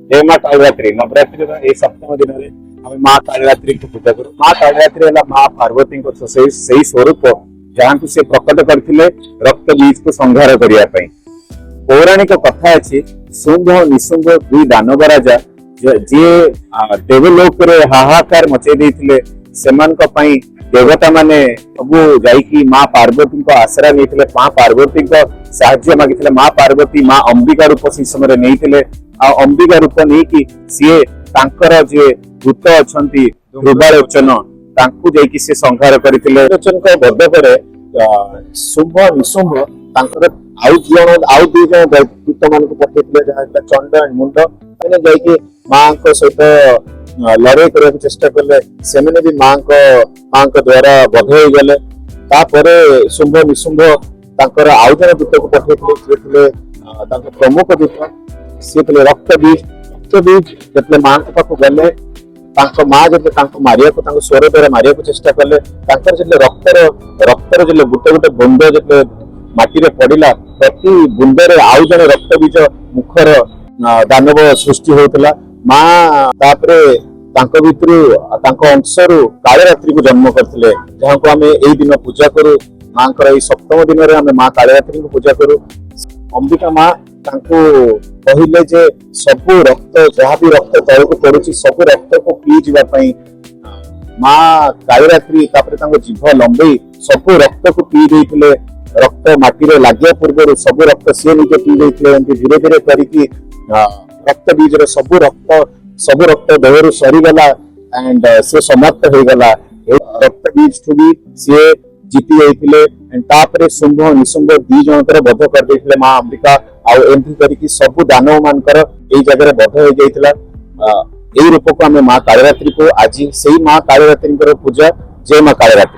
जय माँ कालरात्रि नवरात्रि ए सप्तम दिन में आम माँ कालरात्रि को पूजा करूँ। माँ कालरात्रि है माँ पार्वती से स्वरूप जहाँ को से प्रकट करते रक्त बीज को संहार करने। पौराणिक कथा अच्छी शुंभ निशुंभ दुई दानव राजा जी देवलोक रे हाहाकार मचे देते देवता माने सबू जाइकी माँ पार्वती को आसरा नहीं माँ पार्वती को साहाय्य मागिले। माँ पार्वती माँ अंबिका रूप से समय नहीं अंबिका रूप नहीं कि सी तांकर जे भूत अच्छा ध्रुवालोचन तांकु जाइकी से संहार करते। लोचन को बध पर शुंभ निशुंभ तांकर आउ दुई जन दूत मान पठे जहाँ चंड मुंड मैंने जाइकी माँ को सहित लड़ाई करने चेष्टा कले से भी माँ को द्वारा बध हो गले। शुंभ निशुंभ आउ जन दूत को पठे प्रमुख दूत सी रक्त बीज जो माँ को पाक गले माँ जो मारिया को स्वर द्वारा मारिया को चेष्टा कले रक्तर जो गोटे गोटे बुंद जो माटी पड़ा प्रति बुंदे आउ जन रक्त बीज मुखर दानव सृष्टि होता। माँ अंशरू कालरात्रि को जन्म करते जहाँ को आम यही दिन पूजा करूँ। माँ सप्तम दिन में आम माँ कालरात्रि को पूजा करूँ। अंबिका माँ कहले जे सबू रक्त जहाँ भी रक्त तल को पड़ुची सब रक्त को पी जावाई माँ कालरात्रि जीभ लंबे सब रक्त को पी देते। रक्त माटी लगे पूर्व सब रक्त सी निजे पी देते धीरे धीरे करके रक्त बीज सब रक्त देहरु सरीगला एंड से समाप्त हो गला। रक्त बीज ठू भी सी जीति जाते शुंभ निशुंभ दी जनकर बध कर देते माँ अंबिका आमती करके सब दानव मानकर यही जगह बध हो जाता। यही रूप को आम माँ कालरात्रि को आज से माँ कालरात्रि पूजा। जय माँ कालरात्रि।